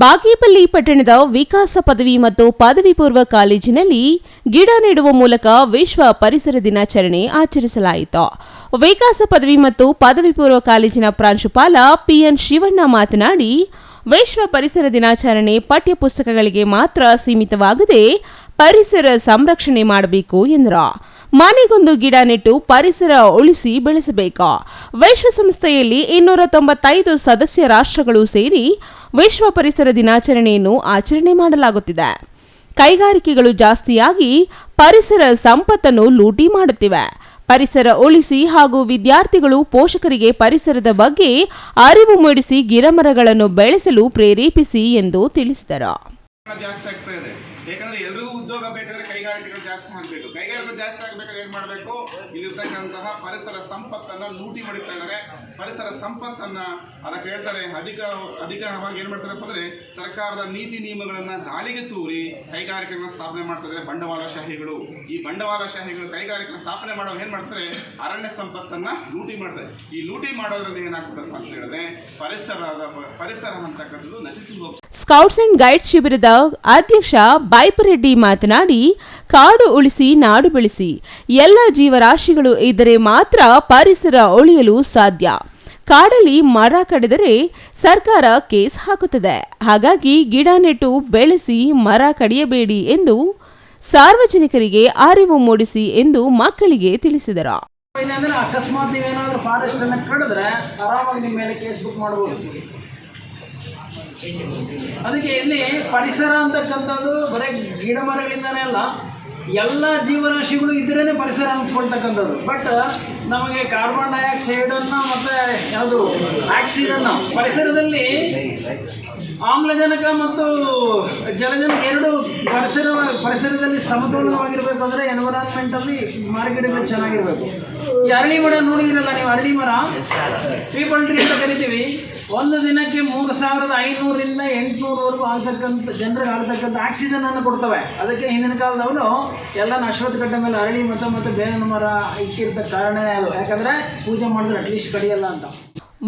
ಬಾಗೇಪಲ್ಲಿ ಪಟ್ಟಣದ ವಿಕಾಸ ಪದವಿ ಮತ್ತು ಪದವಿ ಪೂರ್ವ ಕಾಲೇಜಿನಲ್ಲಿ ಗಿಡ ನೆಡುವ ಮೂಲಕ ವಿಶ್ವ ಪರಿಸರ ದಿನಾಚರಣೆ ಆಚರಿಸಲಾಯಿತು. ವಿಕಾಸ ಪದವಿ ಮತ್ತು ಪದವಿ ಪೂರ್ವ ಕಾಲೇಜಿನ ಪ್ರಾಂಶುಪಾಲ ಪಿಎನ್ ಶಿವಣ್ಣ ಮಾತನಾಡಿ, ವಿಶ್ವ ಪರಿಸರ ದಿನಾಚರಣೆ ಪಠ್ಯ ಪುಸ್ತಕಗಳಿಗೆ ಮಾತ್ರ ಸೀಮಿತವಾಗದೆ ಪರಿಸರ ಸಂರಕ್ಷಣೆ ಮಾಡಬೇಕು ಎಂದರು. ಮನೆಗೊಂದು ಗಿಡ ನೆಟ್ಟು ಪರಿಸರ ಉಳಿಸಿ ಬೆಳೆಸಬೇಕು. ವಿಶ್ವಸಂಸ್ಥೆಯಲ್ಲಿ 295 ಸದಸ್ಯ ರಾಷ್ಟ್ರಗಳು ಸೇರಿ ವಿಶ್ವ ಪರಿಸರ ದಿನಾಚರಣೆಯನ್ನು ಆಚರಣೆ ಮಾಡಲಾಗುತ್ತಿದೆ. ಕೈಗಾರಿಕೆಗಳು ಜಾಸ್ತಿಯಾಗಿ ಪರಿಸರ ಸಂಪತ್ತನ್ನು ಲೂಟಿ ಮಾಡುತ್ತಿವೆ. ಪರಿಸರ ಉಳಿಸಿ ಹಾಗೂ ವಿದ್ಯಾರ್ಥಿಗಳು ಪೋಷಕರಿಗೆ ಪರಿಸರದ ಬಗ್ಗೆ ಅರಿವು ಮೂಡಿಸಿ ಗಿಡಮರಗಳನ್ನು ಬೆಳೆಸಲು ಪ್ರೇರೇಪಿಸಿ ಎಂದು ತಿಳಿಸಿದರು. ಯಾಕಂದ್ರೆ ಎಲ್ಲರಿಗೂ ಉದ್ಯೋಗ ಬೇಕಾದ್ರೆ ಕೈಗಾರಿಕೆಗಳು ಜಾಸ್ತಿ ಆಗಬೇಕು. ಕೈಗಾರಿಕೆಗಳು ಜಾಸ್ತಿ ಆಗಬೇಕಾದ್ರೆ ಏನ್ ಮಾಡಬೇಕು? ಇಲ್ಲಿರ್ತಕ್ಕಂತಹ ಪರಿಸರ ಸಂಪತ್ತನ್ನ ಲೂಟಿ ಮಾಡಿತಾ ಇದ್ದಾರೆ. ಪರಿಸರ ಸಂಪತ್ತನ್ನ ಅದಕ್ಕೆ ಹೇಳ್ತಾರೆ ಅಧಿಕವಾಗಿ ಏನ್ ಮಾಡ್ತಾರಪ್ಪ ಅಂದ್ರೆ ಸರ್ಕಾರದ ನೀತಿ ನಿಯಮಗಳನ್ನ ಗಾಳಿಗೆ ತೂರಿ ಕೈಗಾರಿಕೆಗಳನ್ನ ಸ್ಥಾಪನೆ ಮಾಡ್ತಾ ಇದ್ದಾರೆ ಬಂಡವಾಳಶಾಹಿಗಳು. ಈ ಬಂಡವಾಳಶಾಹಿಗಳು ಕೈಗಾರಿಕೆ ಸ್ಥಾಪನೆ ಮಾಡುವಾಗ ಏನ್ ಮಾಡ್ತಾರೆ? ಅರಣ್ಯ ಸಂಪತ್ತನ್ನ ಲೂಟಿ ಮಾಡ್ತಾರೆ. ಈ ಲೂಟಿ ಮಾಡೋದ್ರಿಂದ ಏನಾಗ್ತದಪ್ಪ ಅಂತ ಹೇಳಿದ್ರೆ ಪರಿಸರ ಅಂತಕ್ಕಂಥದ್ದು ನಶಿಸಿ ಹೋಗ್ತದೆ. ಸ್ಕೌಟ್ಸ್ ಅಂಡ್ ಗೈಡ್ಸ್ ಶಿಬಿರದ ಅಧ್ಯಕ್ಷ ಬೈಪರೆಡ್ಡಿ ಮಾತನಾಡಿ, ಕಾಡು ಉಳಿಸಿ ನಾಡು ಬೆಳೆಸಿ, ಎಲ್ಲ ಜೀವರಾಶಿಗಳು ಇದ್ದರೆ ಮಾತ್ರ ಪರಿಸರ ಉಳಿಯಲು ಸಾಧ್ಯ. ಕಾಡಲ್ಲಿ ಮರ ಕಡಿದರೆ ಸರ್ಕಾರ ಕೇಸ್ ಹಾಕುತ್ತದೆ. ಹಾಗಾಗಿ ಗಿಡ ನೆಟ್ಟು ಬೆಳೆಸಿ, ಮರ ಕಡಿಯಬೇಡಿ ಎಂದು ಸಾರ್ವಜನಿಕರಿಗೆ ಅರಿವು ಮೂಡಿಸಿ ಎಂದು ಮಕ್ಕಳಿಗೆ ತಿಳಿಸಿದರು. ಅಕಸ್ಮಾತ್ ನೀವೇನಾದ್ರೂ ಫಾರೆಸ್ಟ್ ಅನ್ನು ಕಡಿದ್ರೆ ಆರಾಮಾಗಿ ನಿಮ್ಮ ಮೇಲೆ ಕೇಸ್ ಬುಕ್ ಮಾಡಬಹುದು. ಅದಕ್ಕೆ ಇಲ್ಲಿ ಪರಿಸರ ಅಂತಕ್ಕಂಥದ್ದು ಬರೀ ಗಿಡ ಮರಗಳಿಂದನೇ ಅಲ್ಲ, ಎಲ್ಲ ಜೀವರಾಶಿಗಳು ಇದ್ರೇ ಪರಿಸರ ಅನಿಸ್ಕೊಳ್ತಕ್ಕಂಥದ್ದು. ಬಟ್ ನಮಗೆ ಕಾರ್ಬನ್ ಡೈಆಕ್ಸೈಡನ್ನು ಮತ್ತು ಯಾವುದು ಆಕ್ಸಿಜನ್, ಪರಿಸರದಲ್ಲಿ ಆಮ್ಲಜನಕ ಮತ್ತು ಜಲಜನಕ ಎರಡು ಪರಿಸರದಲ್ಲಿ ಸಮತೋಲನವಾಗಿರಬೇಕು. ಅಂದರೆ ಎನ್ವಿರಾನ್ಮೆಂಟಲ್ಲಿ ಮರಗಿಡಗಳು ಚೆನ್ನಾಗಿರಬೇಕು. ಈ ಅರಳಿ ಮರ ನೋಡಿದಿರಲ್ಲ ನೀವು, ಅರಳಿ ಮರ ಪೀಪಲ್ ಟ್ರೀ ಅಂತ ಕರಿತೀವಿ. ಒಂದು ದಿನಕ್ಕೆ 3500ರಿಂದ 800ವರೆಗೂ ಆಗ್ತಕ್ಕಂಥ ಜನರಿಗೆ ಆಗ್ತಕ್ಕಂಥ ಆಕ್ಸಿಜನ್ ಅನ್ನು ಕೊಡ್ತವೆ. ಅದಕ್ಕೆ ಹಿಂದಿನ ಕಾಲದವರು ಎಲ್ಲ ಅಶ್ವತ್ಥಕಟ್ಟೆ ಮೇಲೆ ಅರಳಿ ಮತ್ತು ಬೇವಿನ ಮರ ಇಕ್ಕಿರ್ತಕ್ಕ ಕಾರಣನೇ ಅದು. ಯಾಕಂದರೆ ಪೂಜೆ ಮಾಡಿದ್ರೆ ಅಟ್ಲೀಸ್ಟ್ ಕಡಿಯಲ್ಲ ಅಂತ.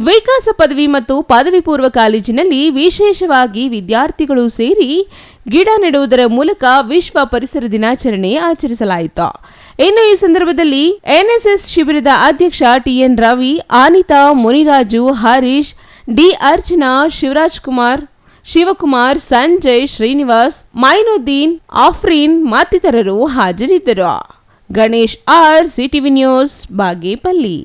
ವಿಕಾಸ ಪದವಿ ಮತ್ತು ಪದವಿ ಪೂರ್ವ ಕಾಲೇಜಿನಲ್ಲಿ ವಿಶೇಷವಾಗಿ ವಿದ್ಯಾರ್ಥಿಗಳು ಸೇರಿ ಗಿಡ ನೆಡುವುದರ ಮೂಲಕ ವಿಶ್ವ ಪರಿಸರ ದಿನಾಚರಣೆ ಆಚರಿಸಲಾಯಿತು. ಇನ್ನು ಈ ಸಂದರ್ಭದಲ್ಲಿ ಎನ್ಎಸ್ಎಸ್ ಶಿಬಿರದ ಅಧ್ಯಕ್ಷ ಟಿಎನ್ ರವಿ, ಅನಿತಾ, ಮುನಿರಾಜು, ಹರೀಶ್, ಡಿ ಅರ್ಚನಾ, ಶಿವರಾಜ್ ಕುಮಾರ್, ಶಿವಕುಮಾರ್, ಸಂಜಯ್, ಶ್ರೀನಿವಾಸ್, ಮೈನುದ್ದೀನ್, ಆಫ್ರೀನ್ ಮತ್ತಿತರರು ಹಾಜರಿದ್ದರು. Ganesh R, CTV news, Bagepalli.